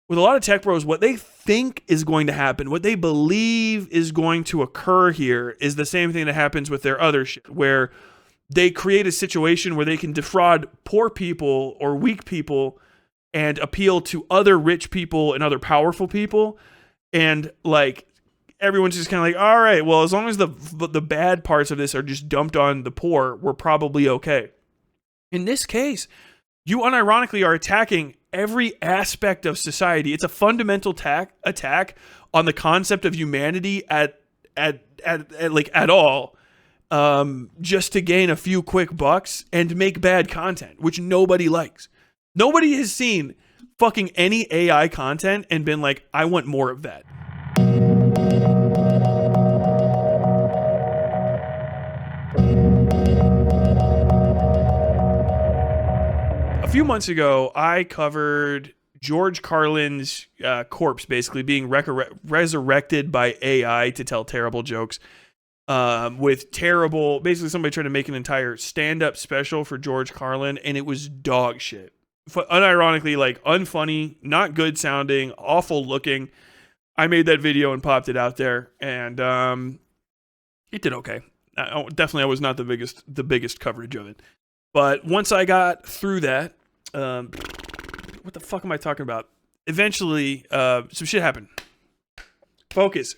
with a lot of tech bros, what they think is going to happen, what they believe is going to occur here is the same thing that happens with their other shit, where they create a situation where they can defraud poor people or weak people and appeal to other rich people and other powerful people. And like, everyone's just kind of like, all right, well, as long as the bad parts of this are just dumped on the poor, we're probably okay. In this case, you unironically are attacking every aspect of society. It's a fundamental attack on the concept of humanity at all, just to gain a few quick bucks and make bad content, which nobody likes. Nobody has seen fucking any AI content and been like, I want more of that. A few months ago, I covered George Carlin's corpse basically being resurrected by AI to tell terrible jokes. Basically somebody tried to make an entire stand-up special for George Carlin, and it was dog shit. Unironically, like, unfunny, not good sounding, awful looking. I made that video and popped it out there, and it did okay. Definitely, I was not the biggest coverage of it. But once I got through that, what the fuck am I talking about? Eventually, some shit happened. Focus.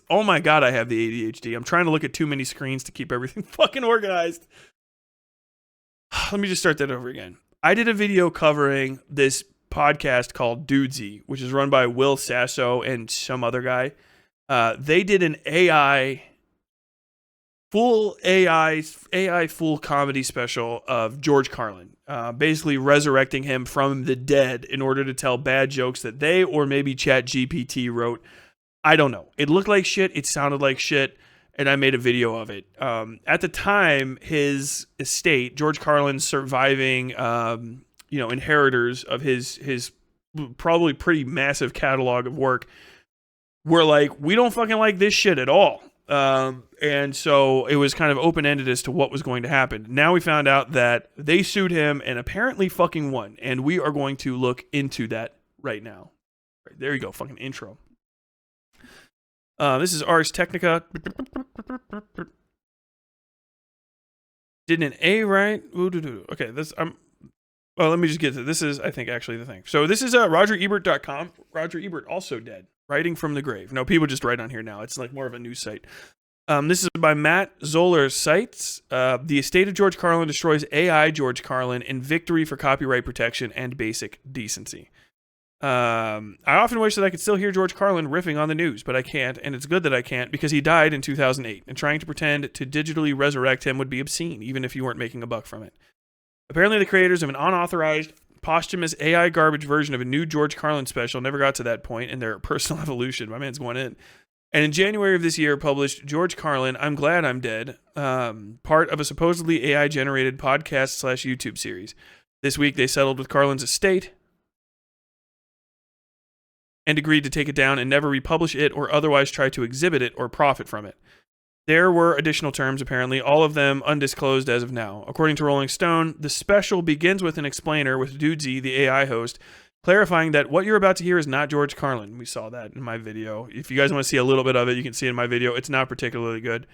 Oh my God, I have the ADHD. I'm trying to look at too many screens to keep everything fucking organized. Let me just start that over again. I did a video covering this podcast called Dudesy, which is run by Will Sasso and some other guy. They did an full comedy special of George Carlin, basically resurrecting him from the dead in order to tell bad jokes that they or maybe ChatGPT wrote. I don't know. It looked like shit. It sounded like shit. And I made a video of it. At the time, his estate, George Carlin's surviving, inheritors of his probably pretty massive catalog of work, were like, we don't fucking like this shit at all. And so it was kind of open-ended as to what was going to happen. Now we found out that they sued him and apparently fucking won. And we are going to look into that right now. Right, there you go, fucking intro. This is Ars Technica. Did an A right? Okay, let me just get to this. Is, I think, actually the thing. So this is RogerEbert.com. Roger Ebert also dead. Writing from the grave. No, people just write on here now. It's like more of a news site. This is by Matt Zoller Sites. The estate of George Carlin destroys AI George Carlin in victory for copyright protection and basic decency. I often wish that I could still hear George Carlin riffing on the news, but I can't, and it's good that I can't because he died in 2008, and trying to pretend to digitally resurrect him would be obscene, even if you weren't making a buck from it. Apparently, the creators of an unauthorized, posthumous AI garbage version of a new George Carlin special never got to that point in their personal evolution. My man's going in. And in January of this year, published George Carlin, I'm Glad I'm Dead, part of a supposedly AI-generated podcast/YouTube series. This week, they settled with Carlin's estate and agreed to take it down and never republish it or otherwise try to exhibit it or profit from it. There were additional terms, apparently, all of them undisclosed as of now. According to Rolling Stone, the special begins with an explainer with Dudesy, the AI host, clarifying that what you're about to hear is not George Carlin. We saw that in my video. If you guys want to see a little bit of it, you can see it in my video. It's not particularly good.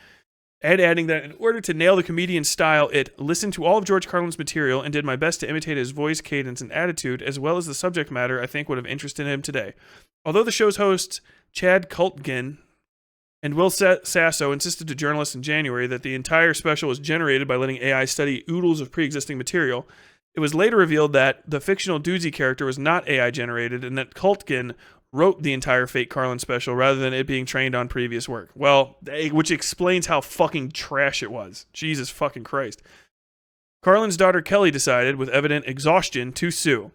And adding that in order to nail the comedian's style, it listened to all of George Carlin's material and did my best to imitate his voice, cadence, and attitude, as well as the subject matter I think would have interested him today. Although the show's hosts, Chad Kultgen and Will Sasso, insisted to journalists in January that the entire special was generated by letting AI study oodles of pre-existing material, it was later revealed that the fictional Dudesy character was not AI generated and that Kultgen wrote the entire fake Carlin special rather than it being trained on previous work. Well, which explains how fucking trash it was. Jesus fucking Christ. Carlin's daughter Kelly decided, with evident exhaustion, to sue.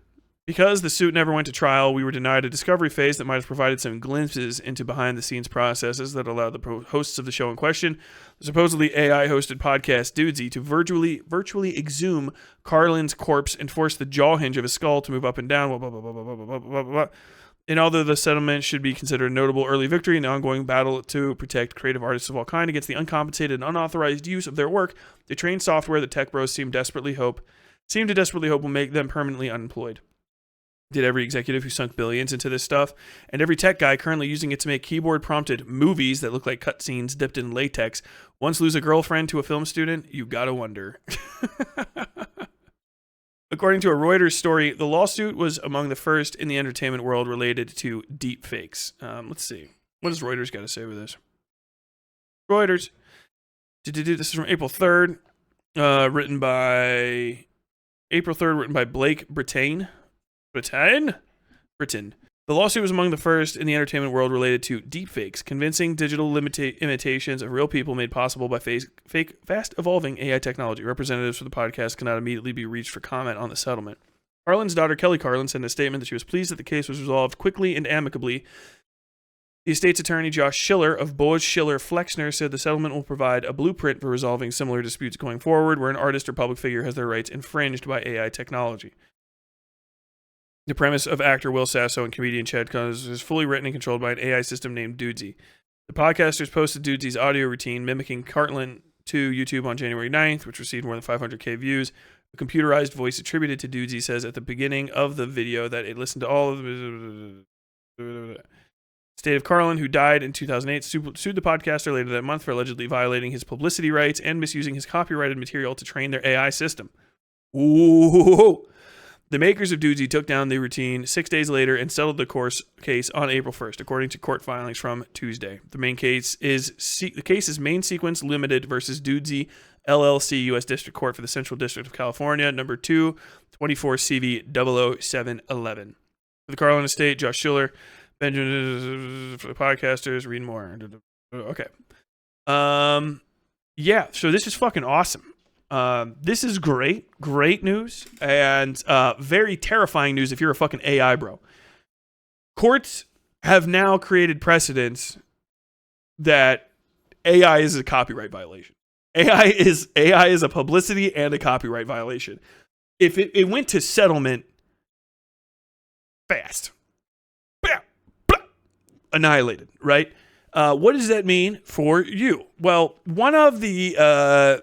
Because the suit never went to trial, we were denied a discovery phase that might have provided some glimpses into behind-the-scenes processes that allowed the hosts of the show in question, the supposedly AI-hosted podcast Dudesy, to virtually exhume Carlin's corpse and force the jaw hinge of his skull to move up and down, blah, blah, blah, blah, blah, blah, blah, blah, blah. And although the settlement should be considered a notable early victory in the ongoing battle to protect creative artists of all kind against the uncompensated and unauthorized use of their work, the trained software the tech bros seem to desperately hope will make them permanently unemployed. did every executive who sunk billions into this stuff, and every tech guy currently using it to make keyboard-prompted movies that look like cutscenes dipped in latex. Once lose a girlfriend to a film student, you gotta wonder. According to a Reuters story, the lawsuit was among the first in the entertainment world related to deep fakes. Let's see. What does Reuters got to say with this? Reuters. This is from April 3rd. Written by Blake Brittain. Britain. The lawsuit was among the first in the entertainment world related to deepfakes, convincing digital imitations of real people made possible by fake, fast-evolving AI technology. Representatives for the podcast cannot immediately be reached for comment on the settlement. Carlin's daughter, Kelly Carlin, sent a statement that she was pleased that the case was resolved quickly and amicably. The estate's attorney, Josh Schiller of Boas Schiller Flexner, said the settlement will provide a blueprint for resolving similar disputes going forward, where an artist or public figure has their rights infringed by AI technology. The premise of actor Will Sasso and comedian Chad Connors is fully written and controlled by an AI system named Dudesy. The podcasters posted Dudesy's audio routine mimicking Carlin to YouTube on January 9th, which received more than 500k views. A computerized voice attributed to Dudesy says at the beginning of the video that it listened to all of the State of Carlin, who died in 2008, sued the podcaster later that month for allegedly violating his publicity rights and misusing his copyrighted material to train their AI system. Ooh. The makers of Dudesy took down the routine 6 days later and settled the case on April 1st, according to court filings from Tuesday. The case is Main Sequence Limited versus Dudesy LLC, U.S. District Court for the Central District of California, number 2, 24 CV 00711. For the Carlin estate, Josh Schiller, Benjamin, for the podcasters, read more. Okay. Yeah, so this is fucking awesome. This is great news, and very terrifying news if you're a fucking AI bro. Courts have now created precedents that AI is a copyright violation. AI is a publicity and a copyright violation. If it went to settlement fast, annihilated, right? What does that mean for you? Well, one of the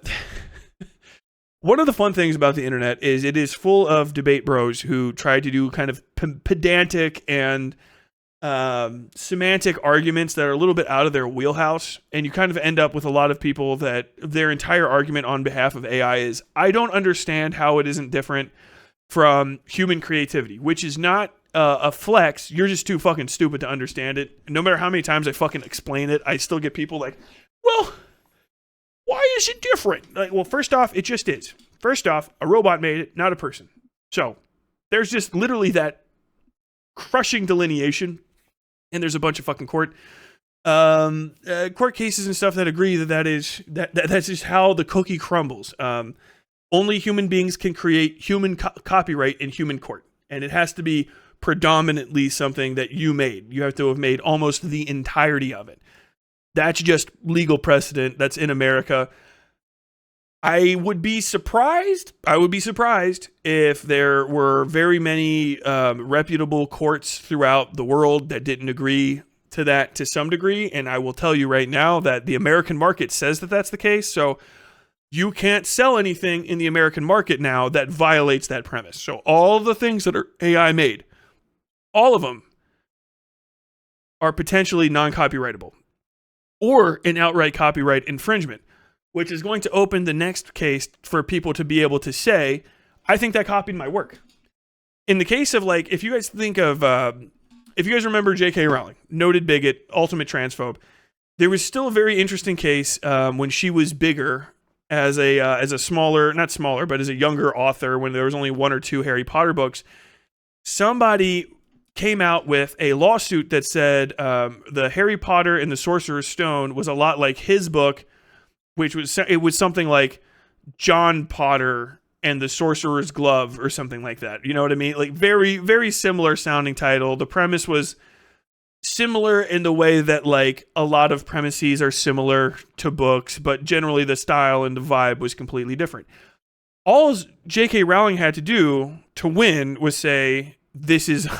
fun things about the internet is it is full of debate bros who try to do kind of pedantic and semantic arguments that are a little bit out of their wheelhouse. And you kind of end up with a lot of people that their entire argument on behalf of AI is, I don't understand how it isn't different from human creativity, which is not a flex. You're just too fucking stupid to understand it. No matter how many times I fucking explain it, I still get people like, well, why is it different? Like, well, first off, it just is. First off, a robot made it, not a person. So there's just literally that crushing delineation. And there's a bunch of fucking court cases and stuff that agree that's just how the cookie crumbles. Only human beings can create human copyright in human court. And it has to be predominantly something that you made. You have to have made almost the entirety of it. That's just legal precedent. That's in America. I would be surprised if there were very many reputable courts throughout the world that didn't agree to that to some degree. And I will tell you right now that the American market says that that's the case. So you can't sell anything in the American market now that violates that premise. So all of the things that are AI made, all of them are potentially non-copyrightable or an outright copyright infringement, which is going to open the next case for people to be able to say, I think that copied my work. In the case of, like, if you guys think of, if you guys remember J.K. Rowling, noted bigot, ultimate transphobe, there was still a very interesting case when she was bigger as a smaller, not smaller, but as a younger author, when there was only 1 or 2 Harry Potter books. Somebody came out with a lawsuit that said the Harry Potter and the Sorcerer's Stone was a lot like his book, which was something like John Potter and the Sorcerer's Glove or something like that. You know what I mean? Like very, very similar sounding title. The premise was similar in the way that like a lot of premises are similar to books, but generally the style and the vibe was completely different. All J.K. Rowling had to do to win was say,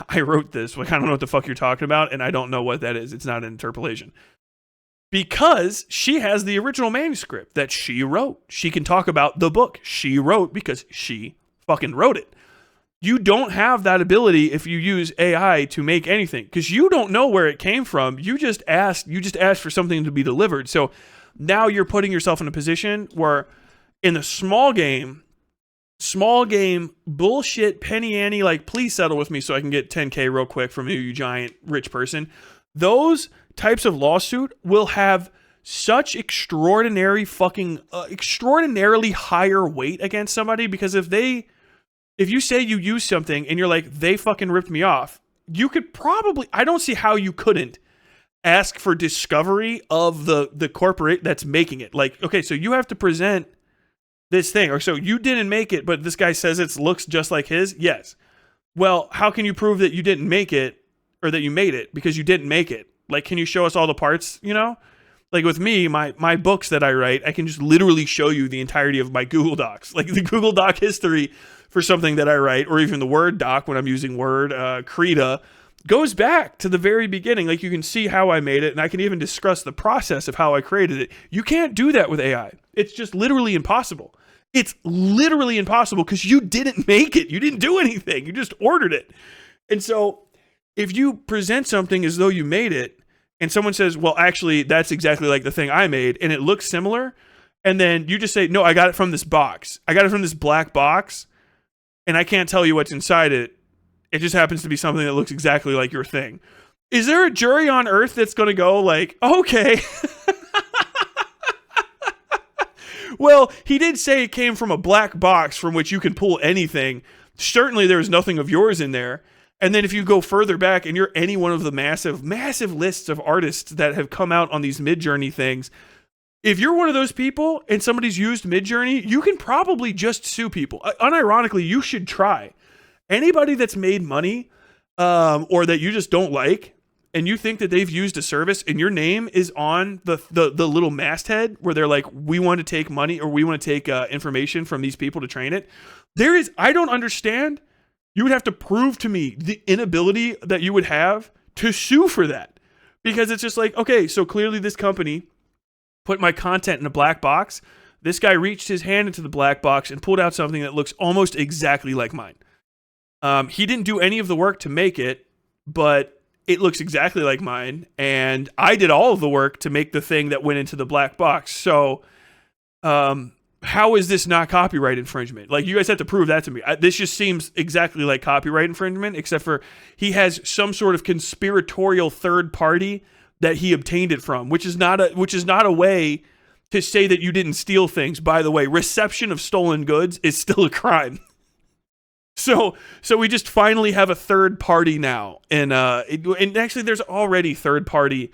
I wrote this. Like, I don't know what the fuck you're talking about, and I don't know what that is. It's not an interpolation. Because she has the original manuscript that she wrote. She can talk about the book she wrote because she fucking wrote it. You don't have that ability if you use AI to make anything, because you don't know where it came from. You just asked for something to be delivered. So now you're putting yourself in a position where in the small game bullshit, penny ante, like, please settle with me so I can get 10K real quick from you giant rich person. Those types of lawsuit will have such extraordinarily higher weight against somebody, because if you say you use something and you're like, they fucking ripped me off, you could probably, I don't see how you couldn't ask for discovery of the corporate that's making it. Like, okay, so you have to present this thing, or so you didn't make it, but this guy says it looks just like his. Yes. Well, how can you prove that you didn't make it, or that you made it? Because you didn't make it. Like, can you show us all the parts, you know? Like with me, my books that I write, I can just literally show you the entirety of my Google Docs. Like the Google Doc history for something that I write, or even the Word doc when I'm using Word, Krita, goes back to the very beginning. Like, you can see how I made it, and I can even discuss the process of how I created it. You can't do that with AI. It's just literally impossible. It's literally impossible because you didn't make it. You didn't do anything. You just ordered it. And so if you present something as though you made it, and someone says, well, actually, that's exactly like the thing I made, and it looks similar, and then you just say, no, I got it from this box. I got it from this black box, and I can't tell you what's inside it. It just happens to be something that looks exactly like your thing. Is there a jury on earth that's going to go like, okay, well, he did say it came from a black box from which you can pull anything. Certainly there was nothing of yours in there. And then if you go further back and you're any one of the massive lists of artists that have come out on these Midjourney things, if you're one of those people and somebody's used Midjourney, you can probably just sue people. Unironically, you should try. Anybody that's made money or that you just don't like, and you think that they've used a service and your name is on the little masthead where they're like, we want to take money, or we want to take information from these people to train it. I don't understand. You would have to prove to me the inability that you would have to sue for that. Because it's just like, okay, so clearly this company put my content in a black box. This guy reached his hand into the black box and pulled out something that looks almost exactly like mine. He didn't do any of the work to make it, but it looks exactly like mine. And I did all of the work to make the thing that went into the black box. So, how is this not copyright infringement? Like, you guys have to prove that to me. This just seems exactly like copyright infringement, except for he has some sort of conspiratorial third party that he obtained it from, which is not a way to say that you didn't steal things. By the way, reception of stolen goods is still a crime. So we just finally have a third party now, and actually there's already third party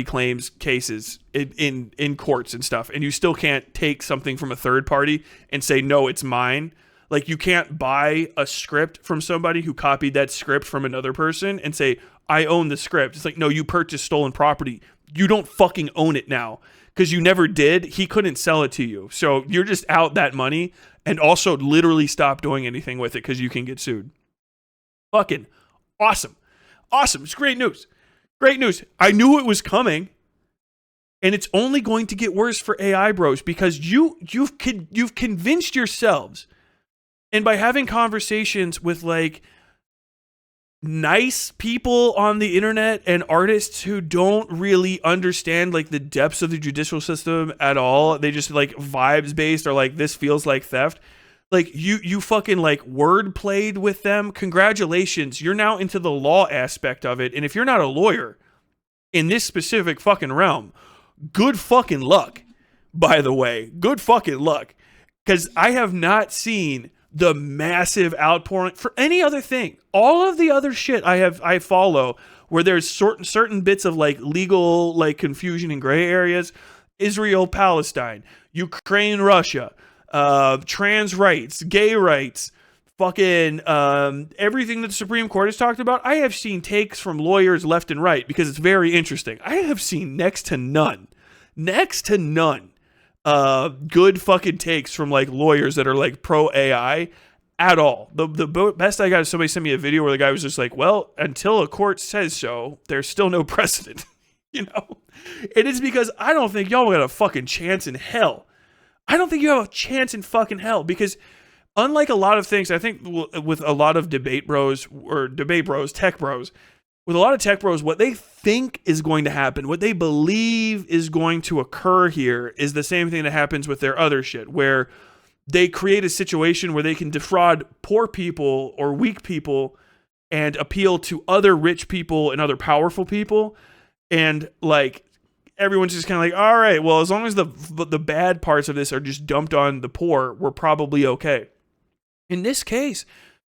claims cases in courts and stuff, and you still can't take something from a third party and say, no, it's mine. Like, you can't buy a script from somebody who copied that script from another person and say, I own the script. It's like, no, you purchased stolen property. You don't fucking own it now because you never did. He couldn't sell it to you. So you're just out that money, and also literally stop doing anything with it because you can get sued. Fucking awesome. Awesome. It's great news. Great news. I knew it was coming, and it's only going to get worse for AI bros because you've convinced yourselves, and by having conversations with like nice people on the internet and artists who don't really understand like the depths of the judicial system at all, they just like vibes based, or like, this feels like theft. Like, you fucking like word played with them. Congratulations. You're now into the law aspect of it. And if you're not a lawyer in this specific fucking realm, good fucking luck, by the way. Good fucking luck. Because I have not seen the massive outpouring for any other thing. All of the other shit I follow where there's certain bits of like legal like confusion and gray areas. Israel, Palestine, Ukraine, Russia, trans rights, gay rights, fucking everything that the Supreme Court has talked about. I have seen takes from lawyers left and right because it's very interesting. I have seen next to none good fucking takes from like lawyers that are like pro AI at all. The best I got is somebody sent me a video where the guy was just like, well, until a court says so, there's still no precedent. You know? It is because I don't think y'all got a fucking chance in hell. I don't think you have a chance in fucking hell, because unlike a lot of things, I think with a lot of tech bros, with a lot of tech bros, what they think is going to happen, what they believe is going to occur here is the same thing that happens with their other shit, where they create a situation where they can defraud poor people or weak people and appeal to other rich people and other powerful people. And like, everyone's just kind of like, all right, well, as long as the bad parts of this are just dumped on the poor, we're probably okay. In this case,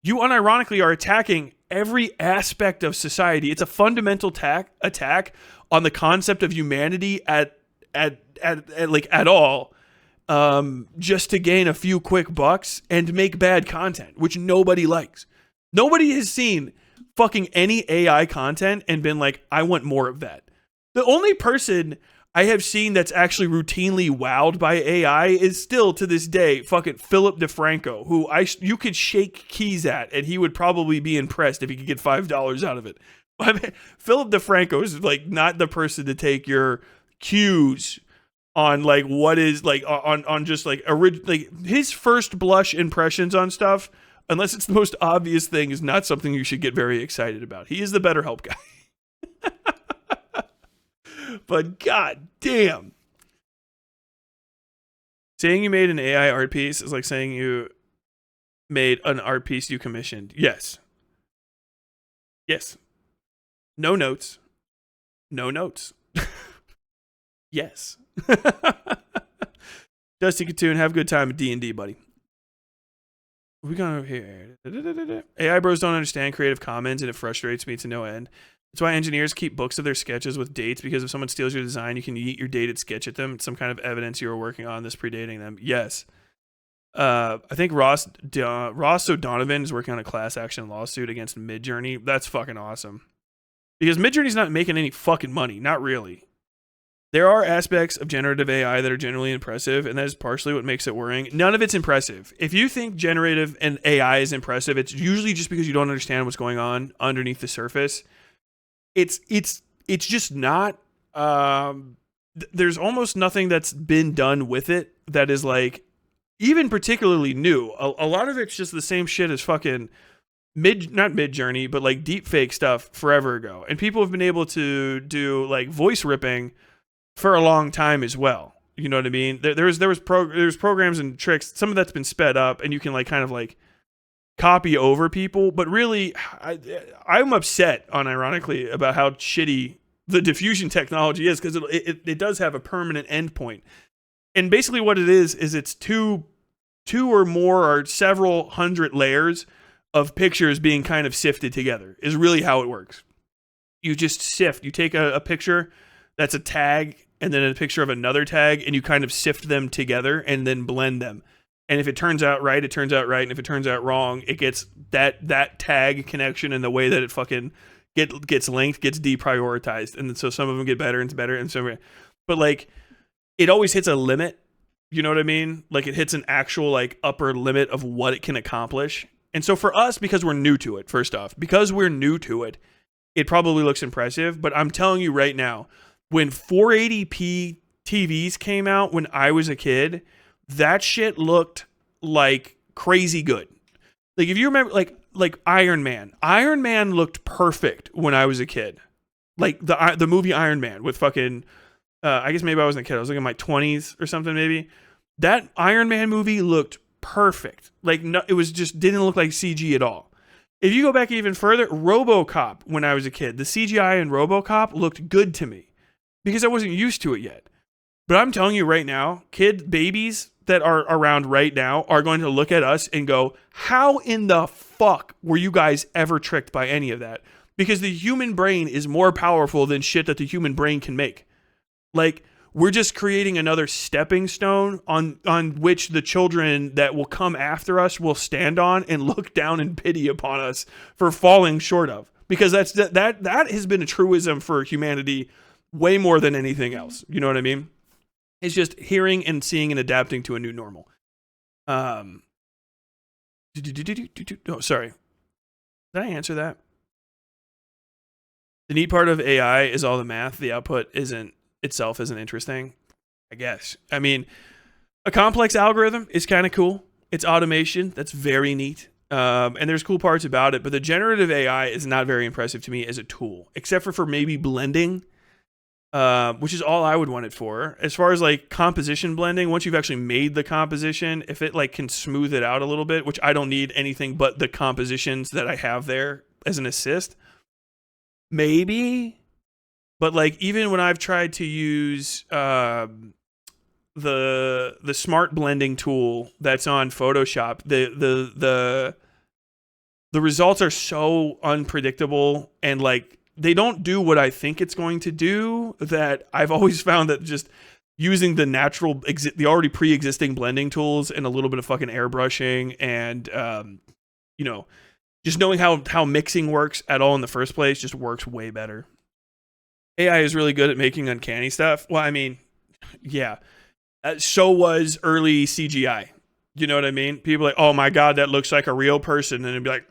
you unironically are attacking every aspect of society. It's a fundamental attack on the concept of humanity at all, just to gain a few quick bucks and make bad content, which nobody likes. Nobody has seen fucking any AI content and been like, I want more of that. The only person I have seen that's actually routinely wowed by AI is still to this day fucking Philip DeFranco, who you could shake keys at and he would probably be impressed if he could get $5 out of it. I mean, Philip DeFranco is like not the person to take your cues on like what is like on just like his first blush impressions on stuff, unless it's the most obvious thing, is not something you should get very excited about. He is the BetterHelp guy. But god damn. Saying you made an AI art piece is like saying you made an art piece you commissioned. Yes. Yes. No notes. No notes. Yes. Dusty Katoon, have a good time at D&D, buddy. We going over here. AI bros don't understand Creative Commons, and it frustrates me to no end. That's why engineers keep books of their sketches with dates, because if someone steals your design, you can yeet your dated sketch at them. It's some kind of evidence you were working on this predating them. Yes. I think Ross O'Donovan is working on a class action lawsuit against Midjourney. That's fucking awesome. Because Midjourney's not making any fucking money. Not really. There are aspects of generative AI that are generally impressive, and that is partially what makes it worrying. None of it's impressive. If you think generative and AI is impressive, it's usually just because you don't understand what's going on underneath the surface. It's just not. There's almost nothing that's been done with it that is like even particularly new. A lot of it's just the same shit as fucking not Midjourney, but like deepfake stuff forever ago. And people have been able to do like voice ripping for a long time as well. You know what I mean? There's programs and tricks. Some of that's been sped up, and you can like kind of like copy over people, but really I'm upset unironically about how shitty the diffusion technology is, because it does have a permanent endpoint. And basically what it is it's two or more or several hundred layers of pictures being kind of sifted together is really how it works. You just sift. You take a picture that's a tag and then a picture of another tag, and you kind of sift them together and then blend them. And if it turns out right, it turns out right. And if it turns out wrong, it gets that tag connection, and the way that it fucking gets linked gets deprioritized. And so some of them get better and better. And so, but like, it always hits a limit. You know what I mean? Like, it hits an actual like upper limit of what it can accomplish. And so for us, because we're new to it, first off, because we're new to it, it probably looks impressive. But I'm telling you right now, when 480p TVs came out when I was a kid, that shit looked like crazy good. Like, if you remember, like Iron Man. Iron Man looked perfect when I was a kid. Like the movie Iron Man with fucking, I guess maybe I wasn't a kid. I was like in my 20s or something maybe. That Iron Man movie looked perfect. Like, no, it was just didn't look like CG at all. If you go back even further, RoboCop when I was a kid, the CGI in RoboCop looked good to me because I wasn't used to it yet. But I'm telling you right now, babies that are around right now are going to look at us and go, how in the fuck were you guys ever tricked by any of that? Because the human brain is more powerful than shit that the human brain can make. Like, we're just creating another stepping stone on which the children that will come after us will stand on and look down in pity upon us for falling short of. Because that has been a truism for humanity way more than anything else. You know what I mean? It's just hearing and seeing and adapting to a new normal. Oh, sorry. Did I answer that? The neat part of AI is all the math. The output isn't interesting, I guess. I mean, a complex algorithm is kind of cool. It's automation. That's very neat. And there's cool parts about it, but the generative AI is not very impressive to me as a tool, except for maybe blending, which is all I would want it for. As far as like composition blending, once you've actually made the composition, if it like can smooth it out a little bit, which I don't need anything but the compositions that I have there as an assist, maybe. But like even when I've tried to use the smart blending tool that's on Photoshop, the results are so unpredictable, and like they don't do what I think it's going to do, that I've always found that just using the the already pre-existing blending tools and a little bit of fucking airbrushing and just knowing how mixing works at all in the first place just works way better. AI is really good at making uncanny stuff. Well, I mean, yeah. So was early CGI. You know what I mean? People are like, oh my God, that looks like a real person. And it'd be like,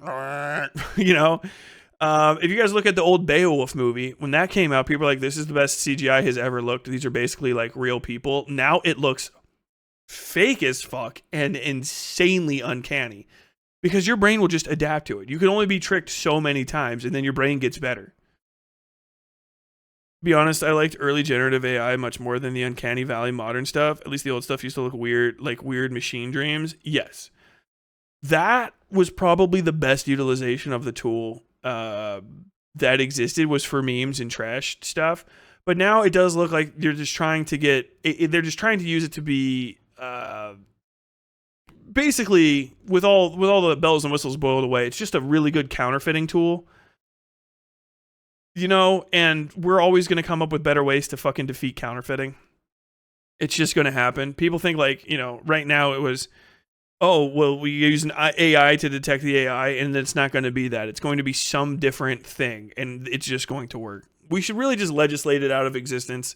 if you guys look at the old Beowulf movie, when that came out, people were like, this is the best CGI has ever looked. These are basically like real people. Now it looks fake as fuck and insanely uncanny because your brain will just adapt to it. You can only be tricked so many times and then your brain gets better. To be honest, I liked early generative AI much more than the Uncanny Valley modern stuff. At least the old stuff used to look weird, like weird machine dreams. Yes. That was probably the best utilization of the tool that existed, was for memes and trash stuff. But now it does look like they're just trying to they're just trying to use it to be basically with all the bells and whistles boiled away. It's just a really good counterfeiting tool. And we're always going to come up with better ways to fucking defeat counterfeiting. It's just going to happen. People think like, right now it was, oh, well, we use an AI to detect the AI, and it's not going to be that. It's going to be some different thing, and it's just going to work. We should really just legislate it out of existence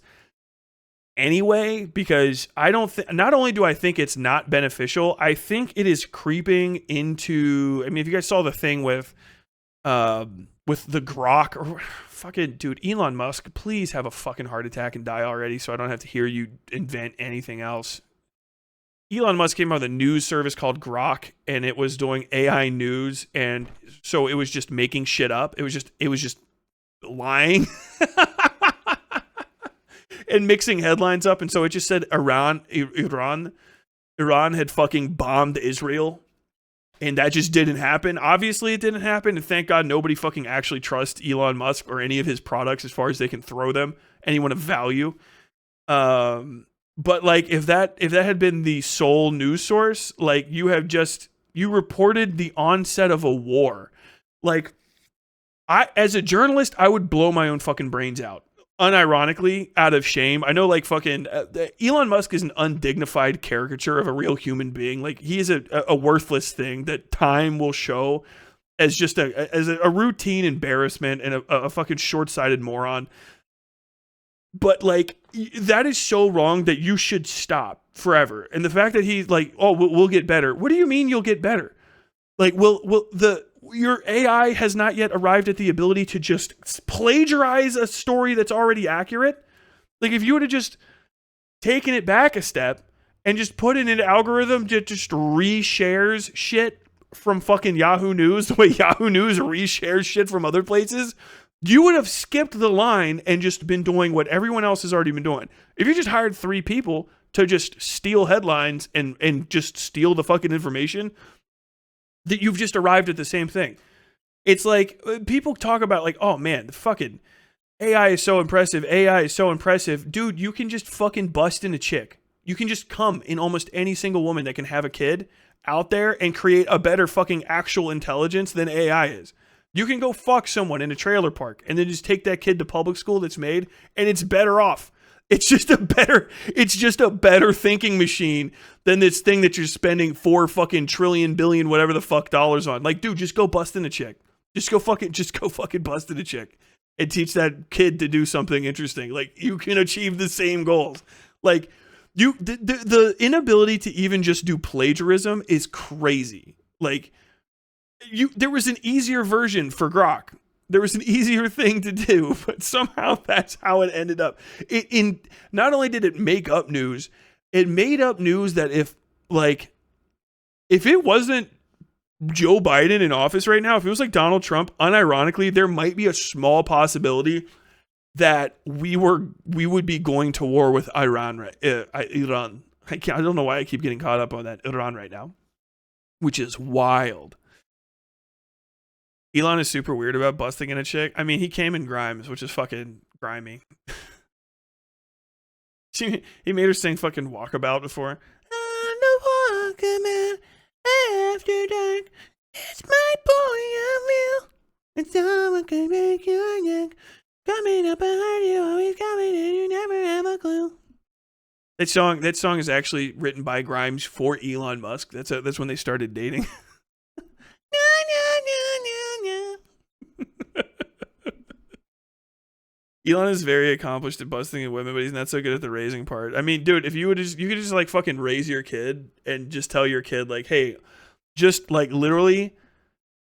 anyway, because not only do I think it's not beneficial, I think it is creeping into, if you guys saw the thing with the Grok, or fucking dude, Elon Musk, please have a fucking heart attack and die already so I don't have to hear you invent anything else. Elon Musk came out with a news service called Grok, and it was doing AI news, and so it was just making shit up. It was just lying and mixing headlines up, and so it just said Iran had fucking bombed Israel. And that just didn't happen. Obviously, it didn't happen. And thank God nobody fucking actually trusts Elon Musk or any of his products as far as they can throw them. Anyone of value. But like, if that had been the sole news source, like you reported the onset of a war. Like, as a journalist, I would blow my own fucking brains out. Unironically, out of shame. I know, like, fucking Elon Musk is an undignified caricature of a real human being. Like, he is a worthless thing that time will show as just a routine embarrassment and a fucking short-sighted moron. But like, that is so wrong that you should stop forever. And the fact that he's like, oh, we'll get better. What do you mean you'll get better? Like, your AI has not yet arrived at the ability to just plagiarize a story that's already accurate. Like, if you would have just taken it back a step and just put in an algorithm that just reshares shit from fucking Yahoo News, the way Yahoo News reshares shit from other places, you would have skipped the line and just been doing what everyone else has already been doing. If you just hired 3 people to just steal headlines and just steal the fucking information, that you've just arrived at the same thing. It's like, people talk about like, oh man, the fucking AI is so impressive. AI is so impressive. Dude, you can just fucking bust in a chick. You can just come in almost any single woman that can have a kid out there and create a better fucking actual intelligence than AI is. You can go fuck someone in a trailer park and then just take that kid to public school that's made, and it's better off. It's just a better thinking machine than this thing that you're spending 4 fucking trillion billion whatever the fuck dollars on. Like, dude, just go bust in a chick. Just go fucking bust in a chick and teach that kid to do something interesting. Like, you can achieve the same goals. Like, the inability to even just do plagiarism is crazy. Like, there was an easier version for Grok. There was an easier thing to do, but somehow that's how it ended up. Not only did it make up news, it made up news that if if it wasn't Joe Biden in office right now, if it was like Donald Trump, unironically, there might be a small possibility that we would be going to war with Iran. Iran. I don't know why I keep getting caught up on that Iran right now, which is wild. Elon is super weird about busting in a chick. I mean, he came in Grimes, which is fucking grimy. He made her sing fucking Walkabout before. I'm the Walkabout after dark. It's my boy, I'm real. And someone can make your neck. Coming up behind you, always coming and you never have a clue. That song is actually written by Grimes for Elon Musk. That's when they started dating. Elon is very accomplished at busting at women, but he's not so good at the raising part. I mean, dude, if you could just like fucking raise your kid and just tell your kid like, hey, just like literal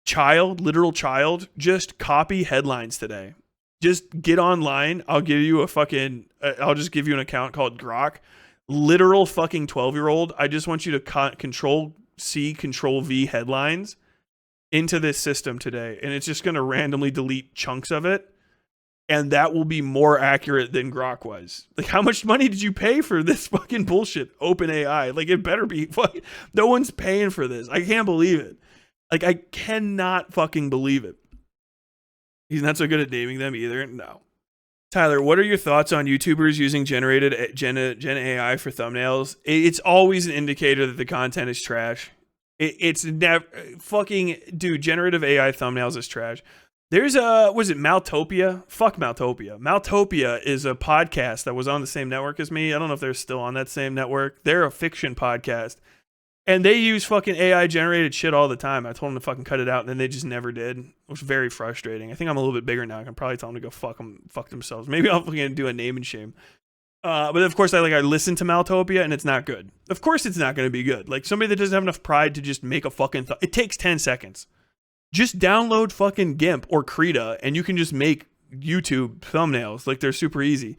child, just copy headlines today. Just get online. I'll give you I'll just give you an account called Grok. Literal fucking 12-year-old. I just want you to Control C, Control V headlines into this system today. And it's just going to randomly delete chunks of it. And that will be more accurate than Grok was. Like, how much money did you pay for this fucking bullshit? OpenAI. Like, it better be fucking, no one's paying for this. I can't believe it. Like, I cannot fucking believe it. He's not so good at naming them either. No. Tyler, what are your thoughts on YouTubers using generated Gen AI for thumbnails? It's always an indicator that the content is trash. It's never fucking, dude, generative AI thumbnails is trash. There's was it Maltopia? Fuck Maltopia. Maltopia is a podcast that was on the same network as me. I don't know if they're still on that same network. They're a fiction podcast. And they use fucking AI generated shit all the time. I told them to fucking cut it out, and then they just never did. It was very frustrating. I think I'm a little bit bigger now. I can probably tell them to go fuck themselves. Maybe I'll fucking do a name and shame. But of course, I listen to Maltopia, and it's not good. Of course, it's not going to be good. Like somebody that doesn't have enough pride to just make a fucking. It takes 10 seconds. Just download fucking GIMP or Krita, and you can just make YouTube thumbnails. Like they're super easy.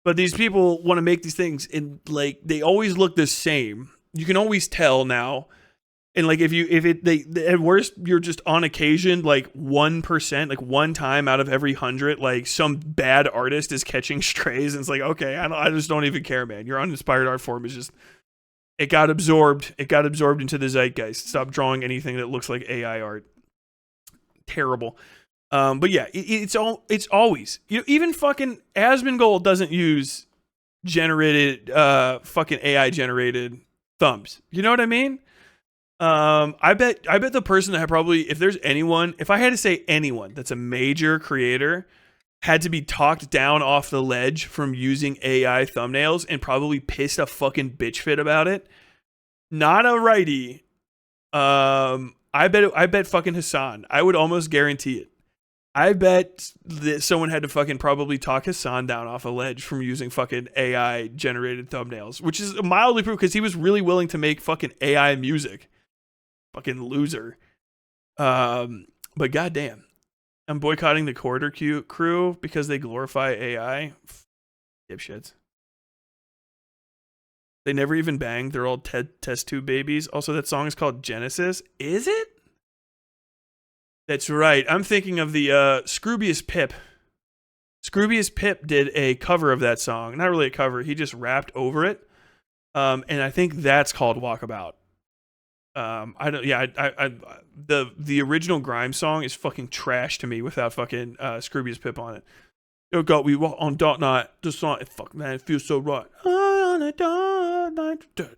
But these people want to make these things, and like they always look the same. You can always tell now. And like at worst, you're just on occasion, like 1%, like one time out of every 100, like some bad artist is catching strays. And it's like, okay, I just don't even care, man. Your uninspired art form is just, it got absorbed. It got absorbed into the zeitgeist. Stop drawing anything that looks like AI art. Terrible. But yeah, it's always, even fucking Asmongold doesn't use generated, fucking AI generated thumbs. You know what I mean? I bet the person that probably, if I had to say anyone that's a major creator had to be talked down off the ledge from using AI thumbnails and probably pissed a fucking bitch fit about it. Not a righty. I bet fucking Hassan. I would almost guarantee it. I bet that someone had to fucking probably talk Hassan down off a ledge from using fucking AI generated thumbnails, which is mildly proof because he was really willing to make fucking AI music. Fucking loser. But goddamn, I'm boycotting the Quarter crew because they glorify AI. Dipshits. They never even banged. They're all test tube babies. Also, that song is called Genesis. Is it? That's right. I'm thinking of the Scroobius Pip. Scroobius Pip did a cover of that song. Not really a cover. He just rapped over it. And I think that's called Walkabout. The original Grime song is fucking trash to me without fucking Scroobius Pip on it. Oh God, we walk on dark night. The song, fuck man, it feels so right. On a dark night, don't.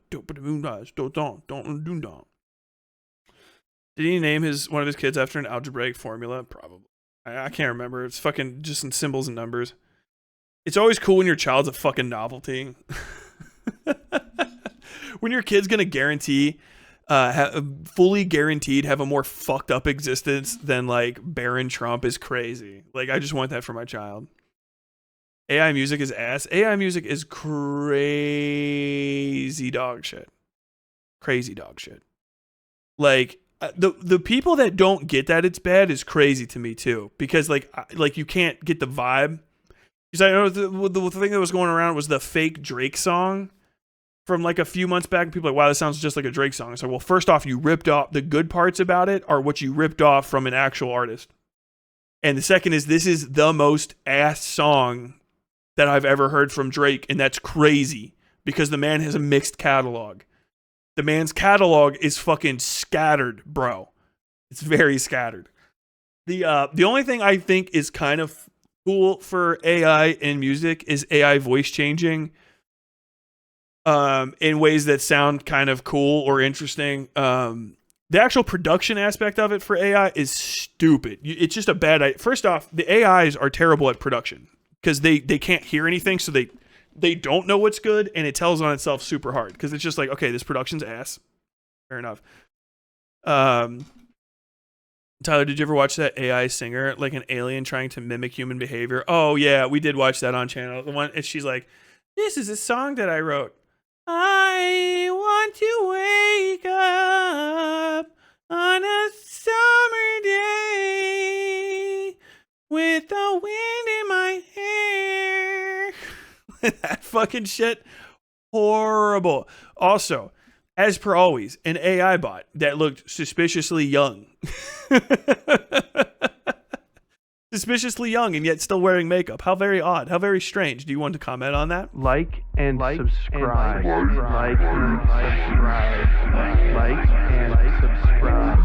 Did he name one of his kids after an algebraic formula? Probably. I can't remember. It's fucking just in symbols and numbers. It's always cool when your child's a fucking novelty. When your kid's gonna guarantee, fully guaranteed, have a more fucked up existence than like Barron Trump is crazy. Like I just want that for my child. AI music is ass. AI music is crazy dog shit. Crazy dog shit. Like the people that don't get that it's bad is crazy to me too, because like you can't get the vibe. Because I know the thing that was going around was the fake Drake song from like a few months back. People are like, wow, this sounds just like a Drake song. It's like, well, first off, you ripped off the good parts about it are what you ripped off from an actual artist. And the second is, this is the most ass song that I've ever heard from Drake. And that's crazy because the man has a mixed catalog. The man's catalog is fucking scattered, bro. It's very scattered. The only thing I think is kind of cool for AI in music is AI voice changing in ways that sound kind of cool or interesting. The actual production aspect of it for AI is stupid. It's just a bad idea. First off, the AIs are terrible at production because they can't hear anything, so they don't know what's good, and it tells on itself super hard because it's just like, okay, this production's ass. Fair enough. Tyler, did you ever watch that AI singer, like an alien trying to mimic human behavior? Oh yeah, we did watch that on channel. The one, and she's like, "This is a song that I wrote. I want to wake up on a summer day with the wind in my hair." That fucking shit, horrible. Also, as per always, an AI bot that looked suspiciously young. Suspiciously young and yet still wearing makeup. How very odd. How very strange. Do you want to comment on that? Like and subscribe. Like and subscribe. Like and subscribe.